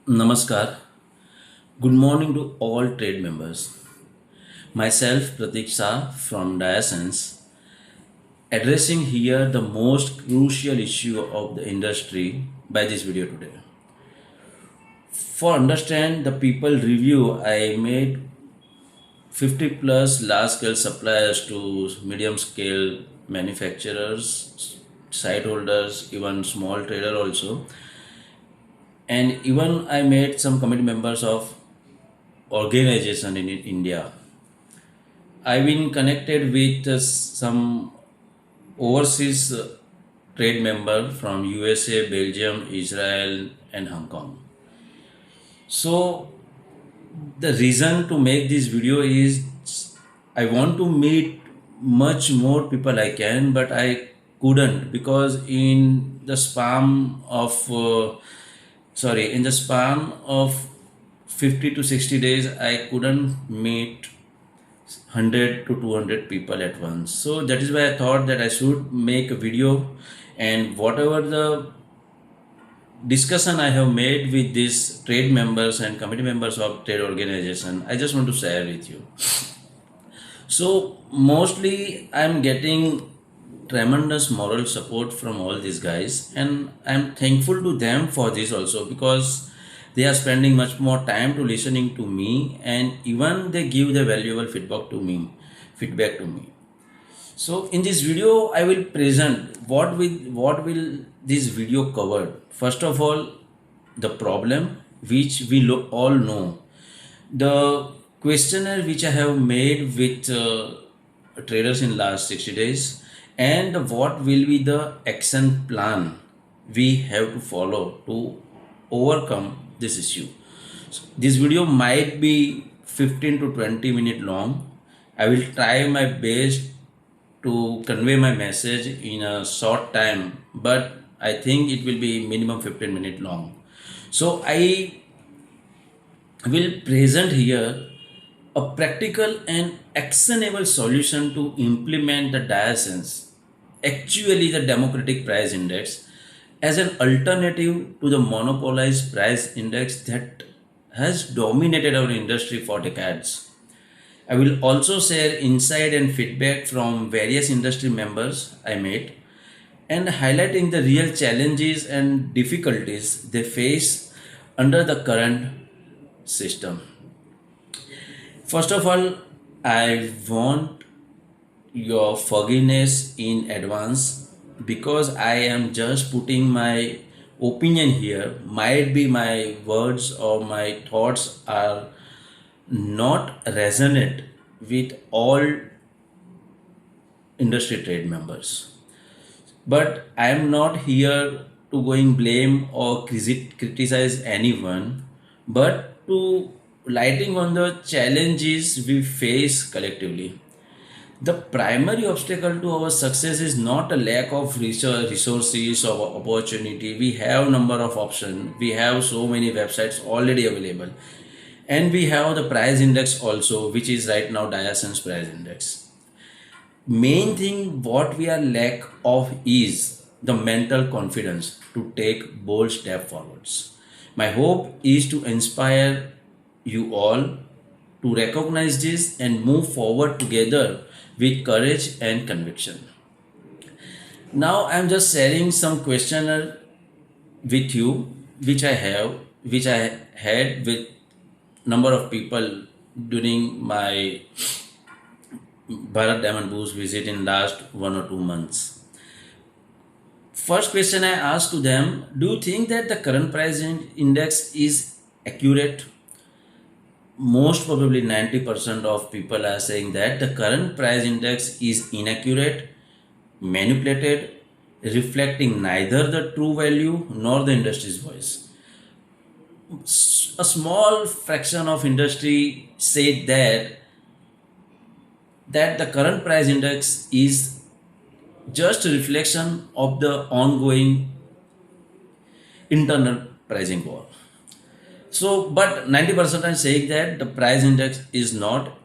Namaskar. Good morning to all trade members. Myself, Pratik Shah from DiaSense, addressing here the most crucial issue of the industry by this video today. For understand the people review, I made 50 plus large scale suppliers to medium scale manufacturers, site holders, even small trader also. And even I made some committee members of organization in India. I've been connected with some overseas trade member from USA, Belgium, Israel, and Hong Kong. So the reason to make this video is I want to meet much more people I can, but I couldn't because in the span of 50 to 60 days I couldn't meet 100 to 200 people at once. So that is why I thought that I should make a video, and whatever the discussion I have made with these trade members and committee members of trade organization, I just want to share with you. So mostly I'm getting tremendous moral support from all these guys, and I'm thankful to them for this also because they are spending much more time to listening to me, and even they give the valuable feedback to me. So in this video I will present what will this video cover. First of all, the problem which we all know, the questionnaire which I have made with traders in last 60 days, and what will be the action plan we have to follow to overcome this issue. So this video might be 15 to 20 minute long. I will try my best to convey my message in a short time, but I think it will be minimum 15-minute long. So I will present here a practical and actionable solution to implement the DiaSense, actually the democratic price index, as an alternative to the monopolized price index that has dominated our industry for decades. I will also share insight and feedback from various industry members I met, and highlighting the real challenges and difficulties they face under the current system. First of all, I want your forgiveness in advance because I am just putting my opinion here. Might be my words or my thoughts are not resonate with all industry trade members. But I am not here to going blame or criticize anyone, but to lighting on the challenges we face collectively. The primary obstacle to our success is not a lack of resources or opportunity. We have number of options. We have so many websites already available, and we have the price index also, which is right now DiaSense price index. Main thing what we are lack of is the mental confidence to take bold step forwards. My hope is to inspire you all to recognize this and move forward together with courage and conviction. Now I'm just sharing some questionnaire with you, which I had with number of people during my Bharat Diamond Boost visit in last 1 or 2 months. First question I asked to them: do you think that the current price index is accurate? Most probably 90% of people are saying that the current price index is inaccurate, manipulated, reflecting neither the true value nor the industry's voice. A small fraction of industry said that the current price index is just a reflection of the ongoing internal pricing war. So, but 90% are saying that the price index is not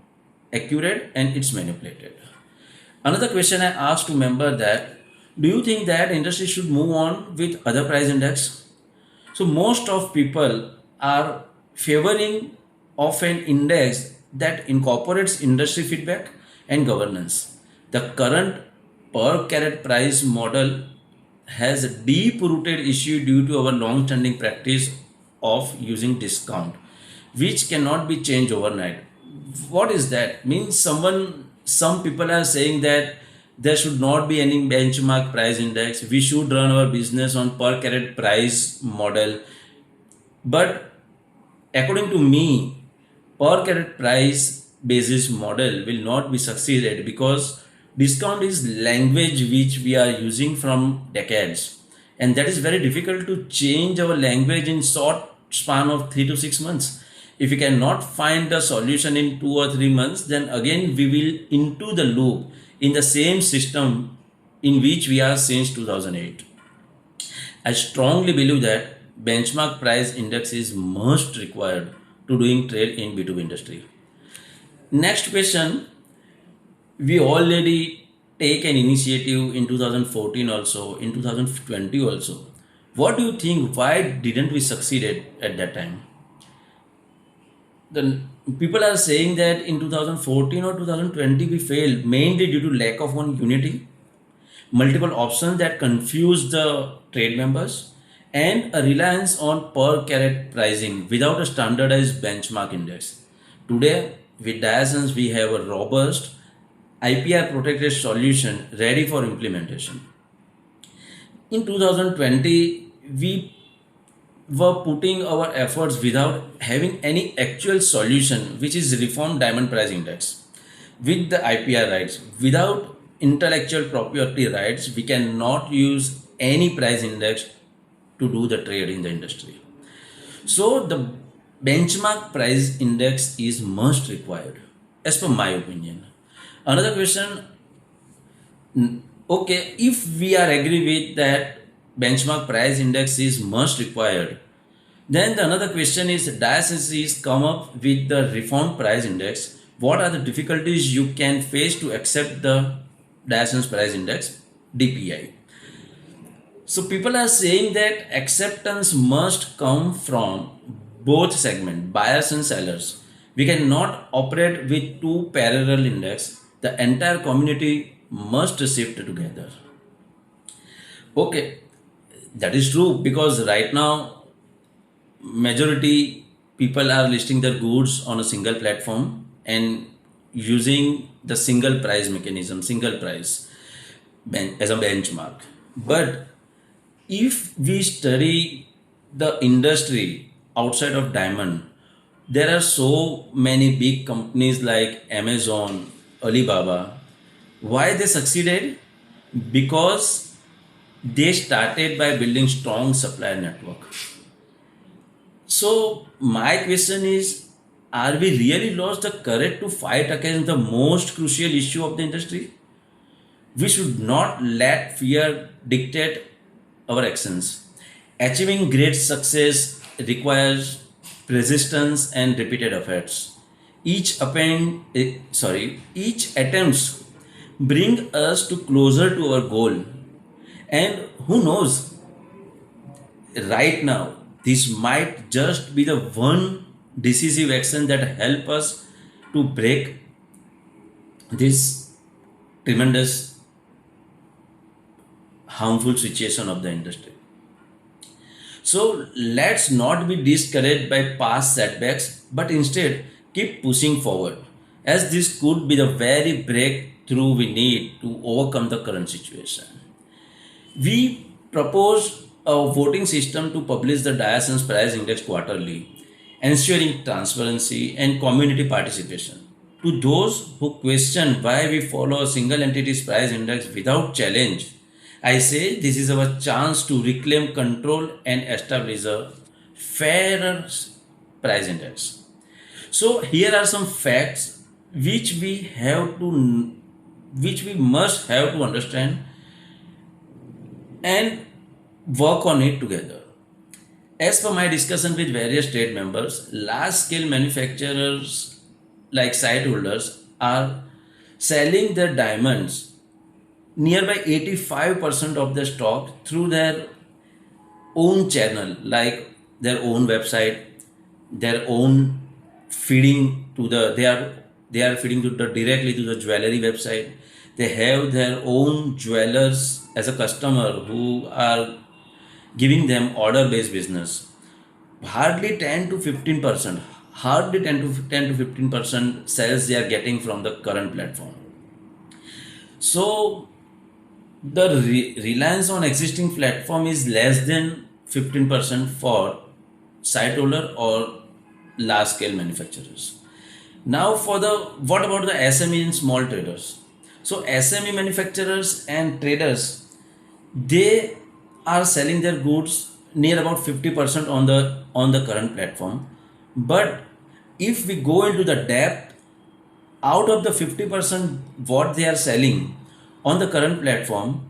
accurate and it's manipulated. Another question I asked to member that: do you think that industry should move on with other price index? So most of people are favoring of an index that incorporates industry feedback and governance. The current per carat price model has a deep rooted issue due to our long standing practice of using discount, which cannot be changed overnight. What is that? Means some people are saying that there should not be any benchmark price index. We should run our business on per carat price model. But according to me, per carat price basis model will not be succeeded because discount is language which we are using from decades, and that is very difficult to change our language in short span of 3 to 6 months. If we cannot find a solution in 2 or 3 months, then again we will into the loop in the same system in which we are since 2008. I strongly believe that benchmark price index is must required to doing trade in B2B industry. Next question, we already take an initiative in 2014 also, in 2020 also. What do you think, why didn't we succeeded at that time? The people are saying that in 2014 or 2020 we failed mainly due to lack of one unity, multiple options that confuse the trade members, and a reliance on per carat pricing without a standardized benchmark index. Today, with DiaSense, we have a robust IPR protected solution ready for implementation. In 2020, we were putting our efforts without having any actual solution, which is reformed diamond price index. With the IPR rights, without intellectual property rights, we cannot use any price index to do the trade in the industry. So the benchmark price index is must required, as per my opinion. Another question, okay, if we are agree with that benchmark price index is must required, then the another question is DiaSense is come up with the reformed price index. What are the difficulties you can face to accept the DiaSense price index DPI? So people are saying that acceptance must come from both segment, buyers and sellers. We cannot operate with two parallel index. The entire community must shift together. Okay, that is true because right now majority people are listing their goods on a single platform and using the single price mechanism, single price as a benchmark. But if we study the industry outside of diamond, there are so many big companies like Amazon, Alibaba. Why they succeeded? Because they started by building strong supplier network. So my question is, are we really lost the courage to fight against the most crucial issue of the industry? We should not let fear dictate our actions. Achieving great success requires persistence and repeated efforts. Each attempts bring us to closer to our goal. And who knows, right now, this might just be the one decisive action that help us to break this tremendous harmful situation of the industry. So let's not be discouraged by past setbacks, but instead keep pushing forward, as this could be the very breakthrough we need to overcome the current situation. We propose a voting system to publish the DiaSense price index quarterly, ensuring transparency and community participation. To those who question why we follow a single entity's price index without challenge, I say this is our chance to reclaim control and establish a fairer price index. So here are some facts which we must have to understand and work on it together. As per my discussion with various trade members, large scale manufacturers like site holders are selling their diamonds nearby 85% of their stock through their own channel, like their own website, their own feeding to the they are feeding to the directly to the jewelry website. They have their own jewelers as a customer who are giving them order based business. Hardly 10 to 15%, hardly 10 to 15% sales they are getting from the current platform. So the reliance on existing platform is less than 15% for site holder or large scale manufacturers. Now for the what about the SME and small traders? So SME manufacturers and traders, they are selling their goods near about 50% on the current platform. But if we go into the depth, out of the 50% what they are selling on the current platform,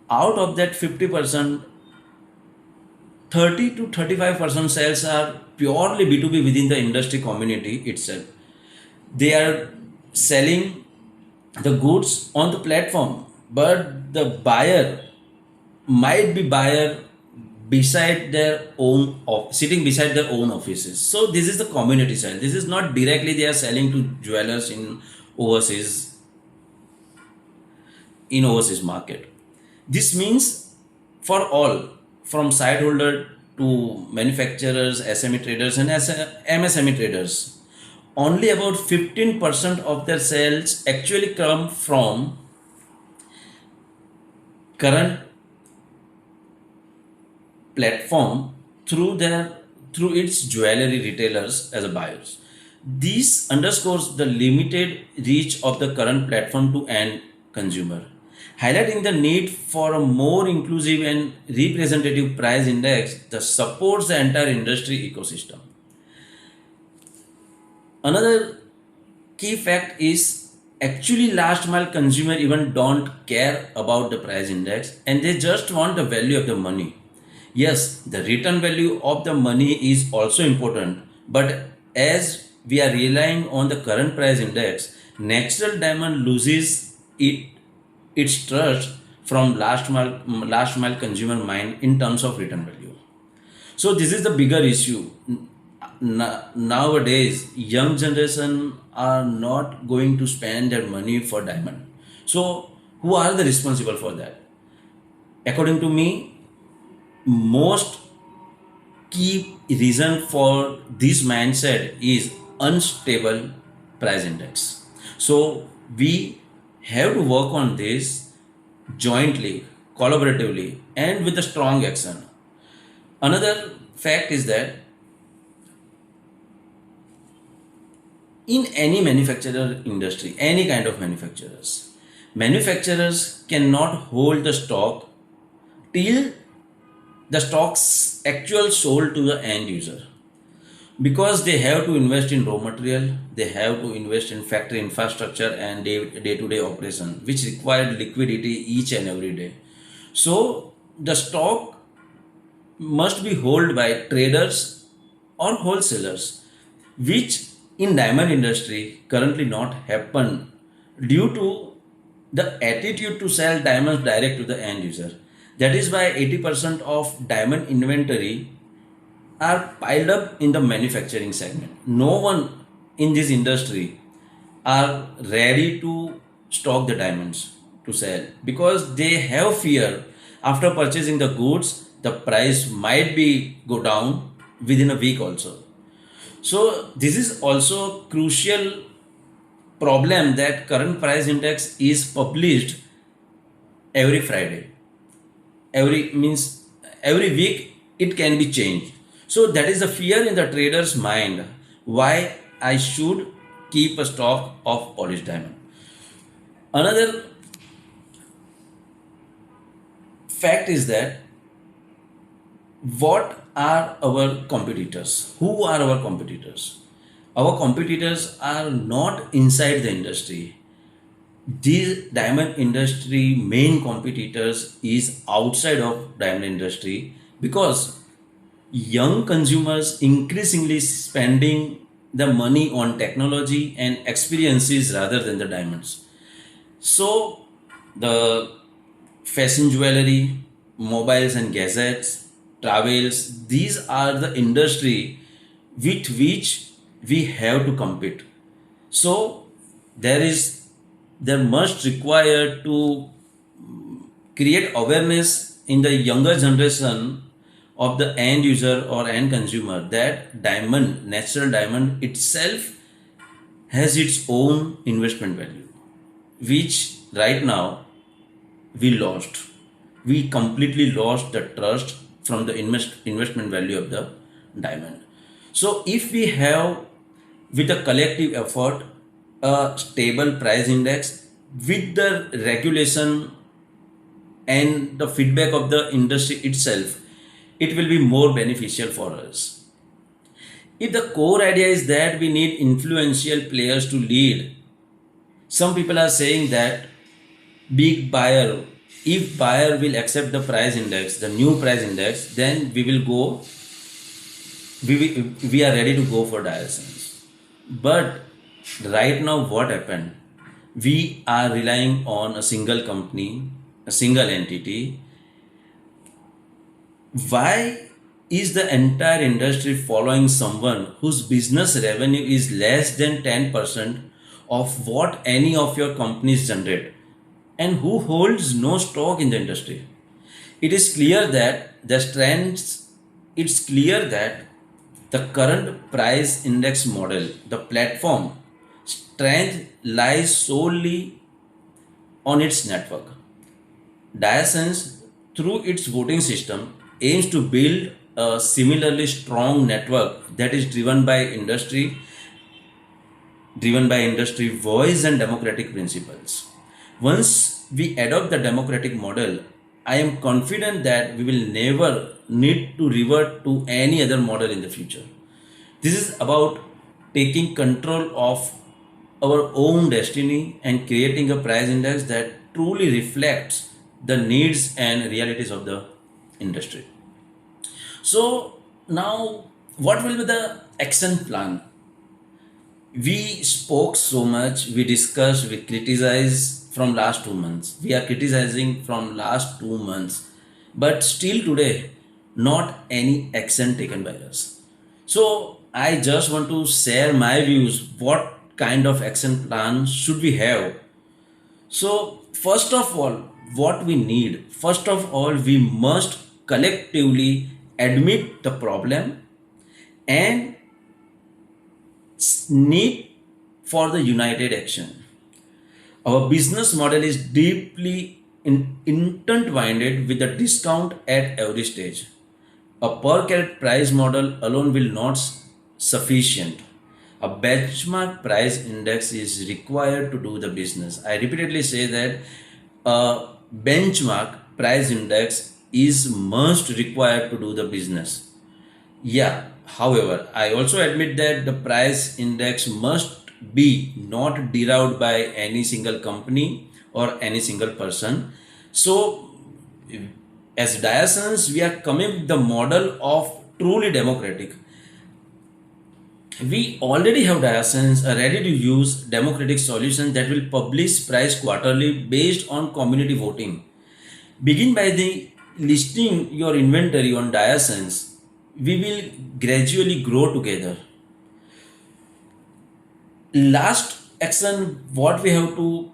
out of that 50%, 30 to 35% sales are purely B2B within the industry community itself. They are selling the goods on the platform, but the buyer might be buyer beside their own sitting beside their own offices. So this is the community side. This is not directly they are selling to jewelers overseas in overseas market. This means for all, from site holder to manufacturers, SME traders, and MSME traders, only about 15% of their sales actually come from current platform through its jewelry retailers as a buyers. This underscores the limited reach of the current platform to end consumer, highlighting the need for a more inclusive and representative price index that supports the entire industry ecosystem. Another key fact is actually last mile consumer even don't care about the price index and they just want the value of the money. Yes, the return value of the money is also important, but as we are relying on the current price index, natural diamond loses its trust from last mile consumer mind in terms of return value. So this is the bigger issue. Nowadays, young generation are not going to spend their money for diamond. So who are the responsible for that? According to me, most key reason for this mindset is unstable price index. So we have to work on this jointly, collaboratively, and with a strong action. Another fact is that in any manufacturer industry, any kind of manufacturers cannot hold the stock till the stock's actual sold to the end user, because they have to invest in raw material, they have to invest in factory infrastructure and day-to-day operation, which require liquidity each and every day. So the stock must be held by traders or wholesalers, which in diamond industry currently not happen due to the attitude to sell diamonds direct to the end user. That is why 80% of diamond inventory are piled up in the manufacturing segment. No one in this industry are ready to stock the diamonds to sell because they have fear after purchasing the goods the price might be go down within a week also. So this is also crucial problem that current price index is published every Friday. Every week it can be changed. So that is the fear in the trader's mind why I should keep a stock of polished diamond. Another fact is that what are our competitors? Who are our competitors? Our competitors are not inside the industry. The diamond industry main competitors is outside of diamond industry, because young consumers increasingly spending the money on technology and experiences rather than the diamonds. So the fashion jewelry, mobiles and gadgets, travels, these are the industry with which we have to compete. So there must require to create awareness in the younger generation of the end user or end consumer that natural diamond itself has its own investment value, which right now we lost. We completely lost the trust from the investment value of the diamond. So if we have with a collective effort a stable price index with the regulation and the feedback of the industry itself, it will be more beneficial for us. If the core idea is that we need influential players to lead, some people are saying that big buyer, if buyer will accept the price index, the new price index, then we are ready to go for DiaSense. But right now, what happened? We are relying on a single company, a single entity. Why is the entire industry following someone whose business revenue is less than 10% of what any of your companies generate and who holds no stock in the industry? It is clear that the strengths, it's clear that the current price index model, the platform strength lies solely on its network. DiaSense, through its voting system, aims to build a similarly strong network that is driven by industry voice and democratic principles. Once we adopt the democratic model, I am confident that we will never need to revert to any other model in the future. This is about taking control of our own destiny and creating a price index that truly reflects the needs and realities of the industry. So now, what will be the action plan? We spoke so much, we discussed, we criticized from last 2 months. We are criticizing from last 2 months, but still today, not any action taken by us. So I just want to share my views. What kind of action plan should we have? So, first of all, what we need, first of all, we must collectively admit the problem and need for the united action. Our business model is deeply intertwined with the discount at every stage. A per carat price model alone will not sufficient. A benchmark price index is required to do the business. I repeatedly say that a benchmark price index is must required to do the business. Yeah, however, I also admit that the price index must be not derived by any single company or any single person. So, as DiaSense, we are coming with the model of truly democratic. We already have DiaSense, a ready to use democratic solution that will publish price quarterly based on community voting. Begin by the listing your inventory on DiaSense. We will gradually grow together. Last action, what we have to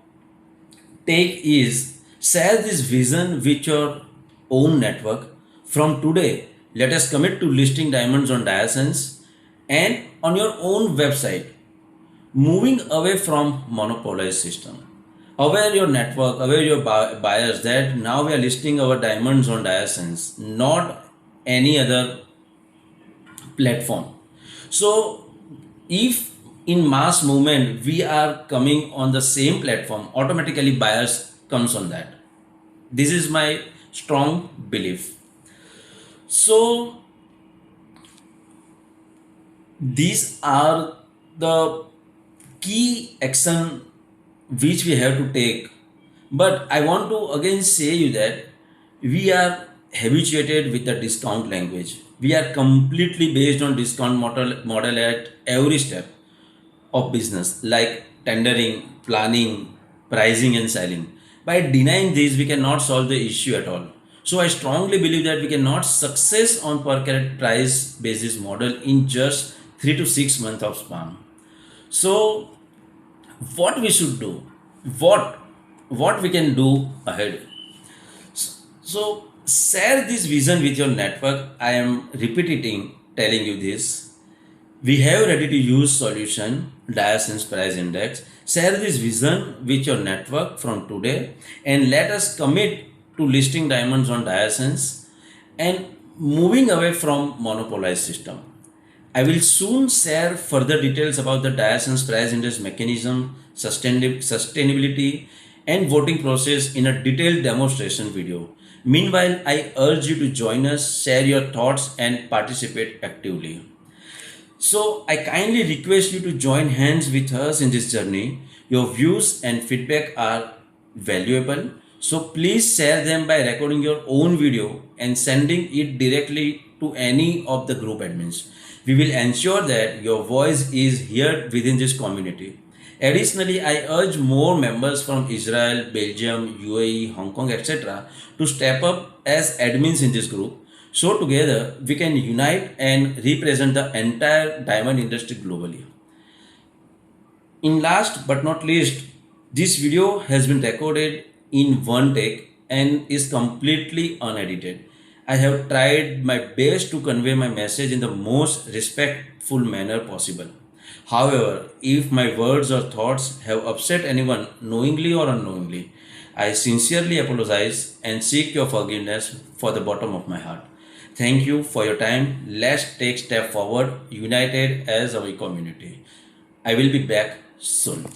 take is share this vision with your own network. From today, let us commit to listing diamonds on DiaSense and on your own website, moving away from monopolized system. Aware your network, aware your buyers that now we are listing our diamonds on DiaSense, not any other platform. So if in mass movement we are coming on the same platform, automatically buyers comes on that. This is my strong belief. So these are the key action which we have to take. But I want to again say you that we are habituated with the discount language. We are completely based on discount model at every step of business, like tendering, planning, pricing, and selling. By denying this, we cannot solve the issue at all. So I strongly believe that we cannot success on per carat price basis model in just 3 to 6 months of spam. So what we should do, what what we can do ahead. So share this vision with your network. I am repeating telling you this. We have ready to use solution DiaSense price index. Share this vision with your network from today and let us commit to listing diamonds on DiaSense and moving away from monopolized system. I will soon share further details about the DiaSense price index mechanism, sustainability, and voting process in a detailed demonstration video. Meanwhile, I urge you to join us, share your thoughts, and participate actively. So, I kindly request you to join hands with us in this journey. Your views and feedback are valuable. So, please share them by recording your own video and sending it directly to any of the group admins. We will ensure that your voice is heard within this community. Additionally, I urge more members from Israel, Belgium, UAE, Hong Kong, etc. to step up as admins in this group. So together we can unite and represent the entire diamond industry globally. In last but not least, this video has been recorded in one take and is completely unedited. I have tried my best to convey my message in the most respectful manner possible. However, if my words or thoughts have upset anyone knowingly or unknowingly, I sincerely apologize and seek your forgiveness for the bottom of my heart. Thank you for your time. Let's take step forward, united as our community. I will be back soon.